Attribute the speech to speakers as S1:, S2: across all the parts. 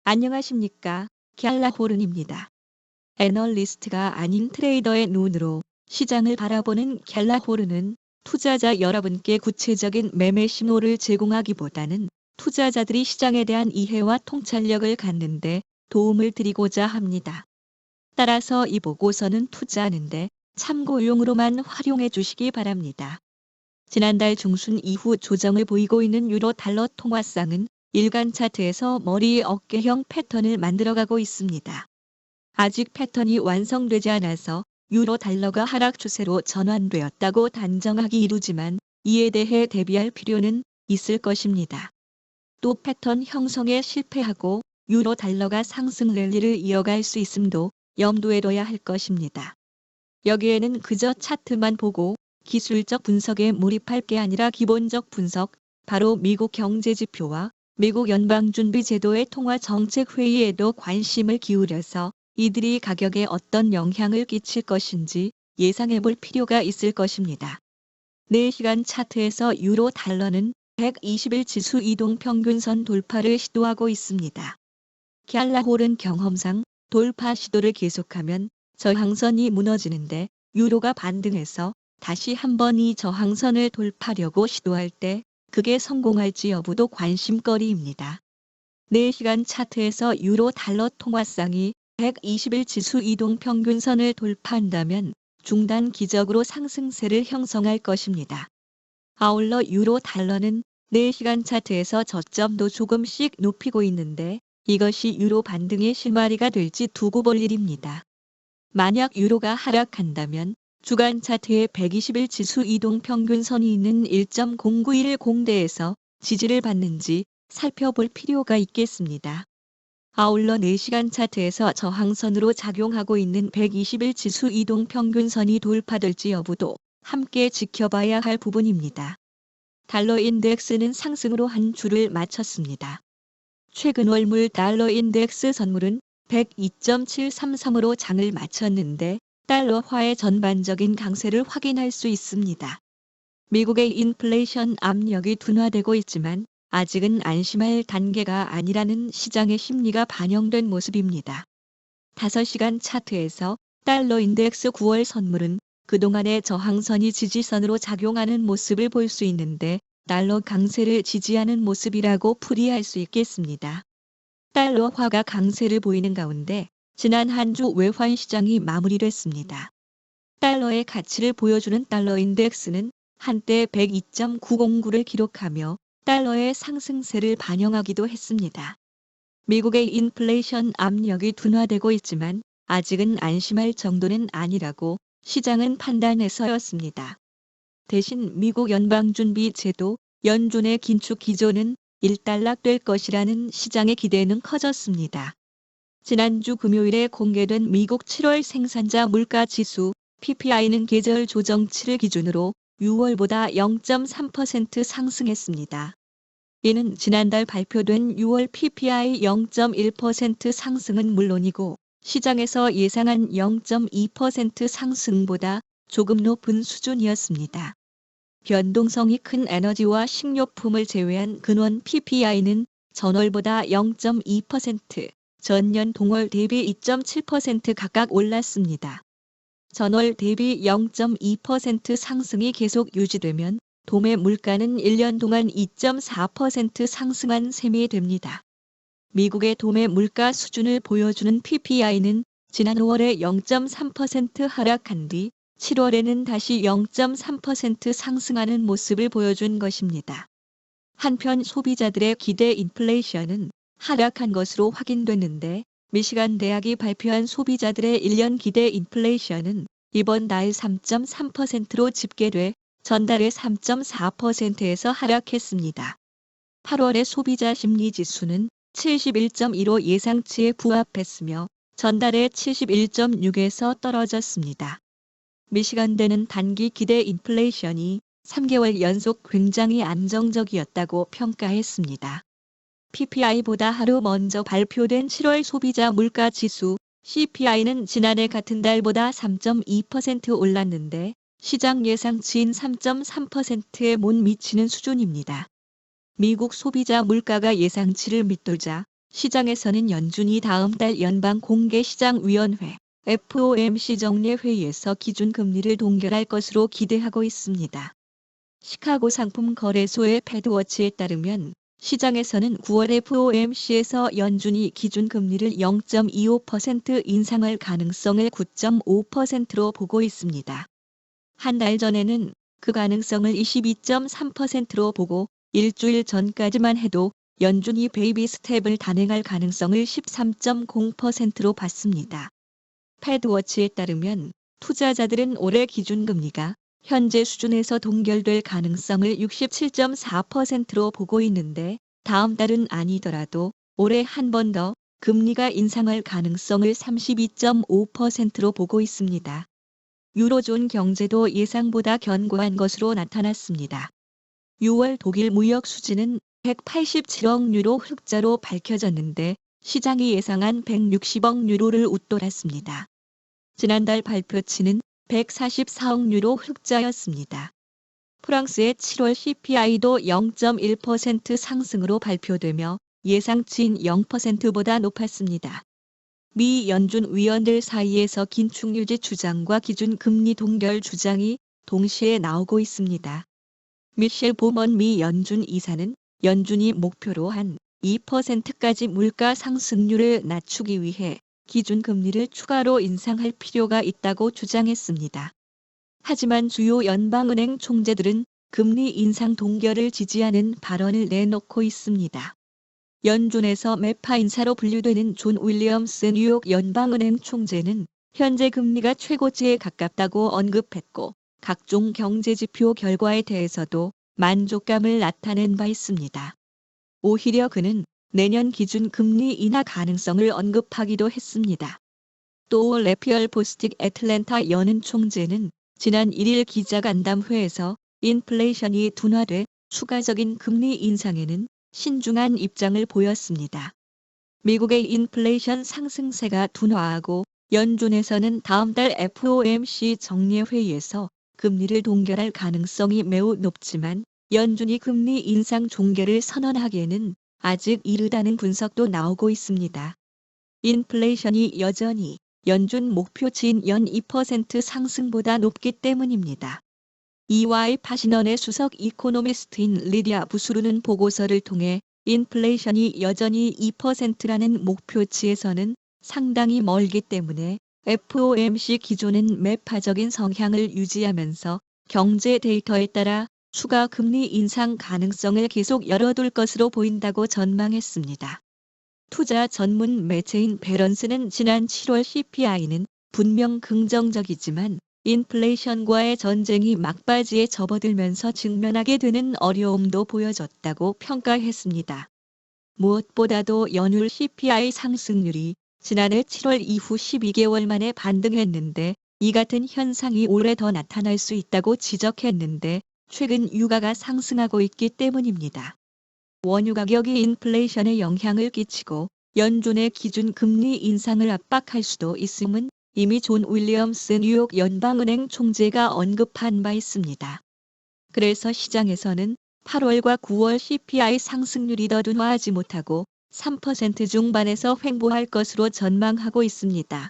S1: 안녕하십니까. 갤라호른입니다. 애널리스트가 아닌 트레이더의 눈으로 시장을 바라보는 갤라호른은 투자자 여러분께 구체적인 매매 신호를 제공하기보다는 투자자들이 시장에 대한 이해와 통찰력을 갖는 데 도움을 드리고자 합니다. 따라서 이 보고서는 투자하는데 참고용으로만 활용해 주시기 바랍니다. 지난달 중순 이후 조정을 보이고 있는 유로 달러 통화상은 일간 차트에서 머리 어깨형 패턴을 만들어가고 있습니다. 아직 패턴이 완성되지 않아서 유로 달러가 하락 추세로 전환되었다고 단정하기 이르지만 이에 대해 대비할 필요는 있을 것입니다. 또 패턴 형성에 실패하고 유로 달러가 상승 랠리를 이어갈 수 있음도 염두에 둬야 할 것입니다. 여기에는 그저 차트만 보고 기술적 분석에 몰입할 게 아니라 기본적 분석, 바로 미국 경제지표와 미국 연방준비제도의 통화정책회의에도 관심을 기울여서 이들이 가격에 어떤 영향을 끼칠 것인지 예상해 볼 필요가 있을 것입니다. 4시간 차트에서 유로 달러는 120일 지수 이동 평균선 돌파를 시도하고 있습니다. 갤라호른 경험상 돌파 시도를 계속하면 저항선이 무너지는데 유로가 반등해서 다시 한번 이 저항선을 돌파하려고 시도할 때 그게 성공할지 여부도 관심거리입니다. 4시간 차트에서 유로 달러 통화상이 120일 지수 이동 평균선을 돌파한다면 중단 기적으로 상승세를 형성할 것입니다. 아울러 유로 달러는 4시간 차트에서 저점도 조금씩 높이고 있는데 이것이 유로 반등의 실마리가 될지 두고 볼 일입니다. 만약 유로가 하락한다면 주간 차트의 120일 지수 이동 평균선이 있는 1.0910대에서 지지를 받는지 살펴볼 필요가 있겠습니다. 아울러 4시간 차트에서 저항선으로 작용하고 있는 120일 지수 이동 평균선이 돌파될지 여부도 함께 지켜봐야 할 부분입니다. 달러 인덱스는 상승으로 한 줄을 마쳤습니다. 최근 월물 달러 인덱스 선물은 102.733으로 장을 마쳤는데 달러화의 전반적인 강세를 확인할 수 있습니다. 미국의 인플레이션 압력이 둔화되고 있지만 아직은 안심할 단계가 아니라는 시장의 심리가 반영된 모습입니다. 5시간 차트에서 달러 인덱스 9월 선물은 그동안의 저항선이 지지선으로 작용하는 모습을 볼 수 있는데 달러 강세를 지지하는 모습이라고 풀이할 수 있겠습니다. 달러화가 강세를 보이는 가운데 지난 한 주 외환 시장이 마무리됐습니다. 달러의 가치를 보여주는 달러 인덱스는 한때 102.909를 기록하며 달러의 상승세를 반영하기도 했습니다. 미국의 인플레이션 압력이 둔화되고 있지만 아직은 안심할 정도는 아니라고 시장은 판단해서였습니다. 대신 미국 연방준비제도 연준의 긴축 기조는 일단락될 것이라는 시장의 기대는 커졌습니다. 지난주 금요일에 공개된 미국 7월 생산자 물가 지수 PPI는 계절 조정치를 기준으로 6월보다 0.3% 상승했습니다. 이는 지난달 발표된 6월 PPI 0.1% 상승은 물론이고 시장에서 예상한 0.2% 상승보다 조금 높은 수준이었습니다. 변동성이 큰 에너지와 식료품을 제외한 근원 PPI는 전월보다 0.2%, 전년 동월 대비 2.7% 각각 올랐습니다. 전월 대비 0.2% 상승이 계속 유지되면 도매 물가는 1년 동안 2.4% 상승한 셈이 됩니다. 미국의 도매 물가 수준을 보여주는 PPI는 지난 5월에 0.3% 하락한 뒤 7월에는 다시 0.3% 상승하는 모습을 보여준 것입니다. 한편 소비자들의 기대 인플레이션은 하락한 것으로 확인됐는데 미시간 대학이 발표한 소비자들의 1년 기대 인플레이션은 이번 달 3.3%로 집계돼 전달의 3.4%에서 하락했습니다. 8월의 소비자 심리지수는 71.2로 예상치에 부합했으며 전달의 71.6에서 떨어졌습니다. 미시간대는 단기 기대 인플레이션이 3개월 연속 굉장히 안정적이었다고 평가했습니다. PPI보다 하루 먼저 발표된 7월 소비자 물가 지수 CPI는 지난해 같은 달보다 3.2% 올랐는데 시장 예상치인 3.3%에 못 미치는 수준입니다. 미국 소비자 물가가 예상치를 밑돌자 시장에서는 연준이 다음 달 연방공개시장위원회 FOMC 정례 회의에서 기준금리를 동결할 것으로 기대하고 있습니다. 시카고 상품거래소의 패드워치에 따르면 시장에서는 9월 FOMC에서 연준이 기준금리를 0.25% 인상할 가능성을 9.5%로 보고 있습니다. 한 달 전에는 그 가능성을 22.3%로 보고 일주일 전까지만 해도 연준이 베이비 스텝을 단행할 가능성을 13.0%로 봤습니다. 패드워치에 따르면 투자자들은 올해 기준금리가 현재 수준에서 동결될 가능성을 67.4%로 보고 있는데 다음 달은 아니더라도 올해 한 번 더 금리가 인상할 가능성을 32.5%로 보고 있습니다. 유로존 경제도 예상보다 견고한 것으로 나타났습니다. 6월 독일 무역 수지는 187억 유로 흑자로 밝혀졌는데 시장이 예상한 160억 유로를 웃돌았습니다. 지난달 발표치는 144억 유로 흑자였습니다. 프랑스의 7월 CPI도 0.1% 상승으로 발표되며 예상치인 0%보다 높았습니다. 미 연준 위원들 사이에서 긴축 유지 주장과 기준금리 동결 주장이 동시에 나오고 있습니다. 미셸 보먼 미 연준 이사는 연준이 목표로 한 2%까지 물가 상승률을 낮추기 위해 기준금리를 추가로 인상할 필요가 있다고 주장했습니다. 하지만 주요 연방은행 총재들은 금리 인상 동결을 지지하는 발언을 내놓고 있습니다. 연준에서 매파 인사로 분류되는 존 윌리엄스 뉴욕 연방은행 총재는 현재 금리가 최고치에 가깝다고 언급했고 각종 경제지표 결과에 대해서도 만족감을 나타낸 바 있습니다. 오히려 그는 내년 기준 금리 인하 가능성을 언급하기도 했습니다. 또 래피얼 보스틱 애틀랜타 연은 총재는 지난 1일 기자간담회에서 인플레이션이 둔화돼 추가적인 금리 인상에는 신중한 입장을 보였습니다. 미국의 인플레이션 상승세가 둔화하고 연준에서는 다음 달 FOMC 정례회의에서 금리를 동결할 가능성이 매우 높지만 연준이 금리 인상 종결을 선언하기에는 아직 이르다는 분석도 나오고 있습니다. 인플레이션이 여전히 연준 목표치인 연 2% 상승보다 높기 때문입니다. EY 파시넌의 수석 이코노미스트인 리디아 부수르는 보고서를 통해 인플레이션이 여전히 2%라는 목표치에서는 상당히 멀기 때문에 FOMC 기조는 매파적인 성향을 유지하면서 경제 데이터에 따라 추가 금리 인상 가능성을 계속 열어둘 것으로 보인다고 전망했습니다. 투자 전문 매체인 배런스는 지난 7월 CPI는 분명 긍정적이지만 인플레이션과의 전쟁이 막바지에 접어들면서 직면하게 되는 어려움도 보여줬다고 평가했습니다. 무엇보다도 연율 CPI 상승률이 지난해 7월 이후 12개월 만에 반등했는데 이 같은 현상이 올해 더 나타날 수 있다고 지적했는데 최근 유가가 상승하고 있기 때문입니다. 원유 가격이 인플레이션에 영향을 끼치고 연준의 기준 금리 인상을 압박할 수도 있음은 이미 존 윌리엄스 뉴욕 연방은행 총재가 언급한 바 있습니다. 그래서 시장에서는 8월과 9월 CPI 상승률이 더 둔화하지 못하고 3% 중반에서 횡보할 것으로 전망하고 있습니다.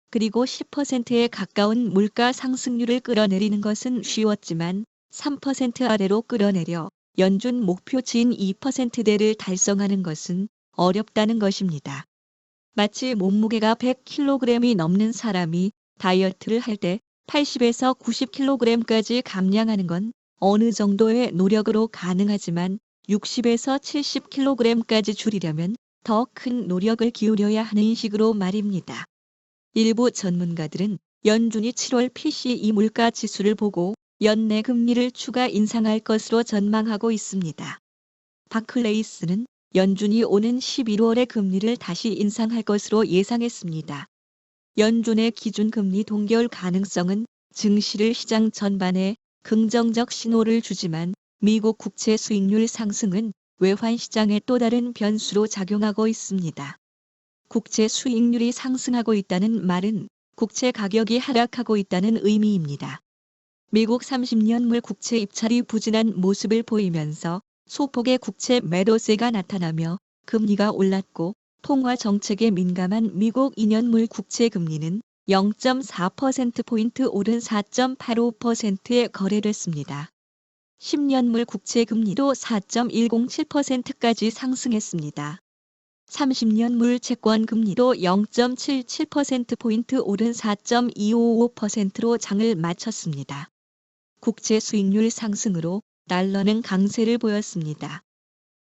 S1: 그리고 10%에 가까운 물가 상승률을 끌어내리는 것은 쉬웠지만 3% 아래로 끌어내려 연준 목표치인 2%대를 달성하는 것은 어렵다는 것입니다. 마치 몸무게가 100kg이 넘는 사람이 다이어트를 할 때 80에서 90kg까지 감량하는 건 어느 정도의 노력으로 가능하지만 60에서 70kg까지 줄이려면 더 큰 노력을 기울여야 하는 식으로 말입니다. 일부 전문가들은 연준이 7월 PCE 물가 지수를 보고 연내 금리를 추가 인상할 것으로 전망하고 있습니다. 바클레이스는 연준이 오는 11월에 금리를 다시 인상할 것으로 예상했습니다. 연준의 기준금리 동결 가능성은 증시를 시장 전반에 긍정적 신호를 주지만 미국 국채 수익률 상승은 외환 시장에 또 다른 변수로 작용하고 있습니다. 국채 수익률이 상승하고 있다는 말은 국채 가격이 하락하고 있다는 의미입니다. 미국 30년물 국채 입찰이 부진한 모습을 보이면서 소폭의 국채 매도세가 나타나며 금리가 올랐고 통화 정책에 민감한 미국 2년물 국채 금리는 0.4%포인트 오른 4.85%에 거래됐습니다. 10년물 국채 금리도 4.107%까지 상승했습니다. 30년물 채권 금리도 0.77%포인트 오른 4.255%로 장을 마쳤습니다. 국채 수익률 상승으로 달러는 강세를 보였습니다.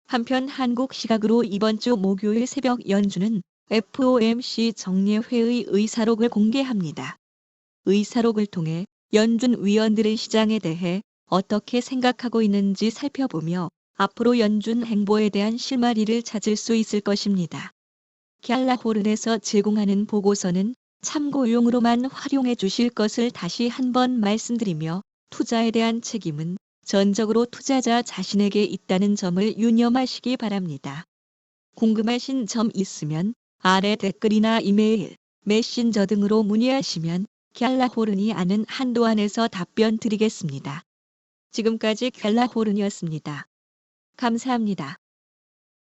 S1: 한편 한국 시각으로 이번 주 목요일 새벽 연준은 FOMC 정례회의 의사록을 공개합니다. 의사록을 통해 연준 위원들의 시장에 대해 어떻게 생각하고 있는지 살펴보며 앞으로 연준 행보에 대한 실마리를 찾을 수 있을 것입니다. 갤라호른에서 제공하는 보고서는 참고용으로만 활용해 주실 것을 다시 한번 말씀드리며 투자에 대한 책임은 전적으로 투자자 자신에게 있다는 점을 유념하시기 바랍니다. 궁금하신 점 있으면 아래 댓글이나 이메일, 메신저 등으로 문의하시면 갤라호른이 아는 한도 안에서 답변 드리겠습니다. 지금까지 갤라호른이었습니다. 감사합니다.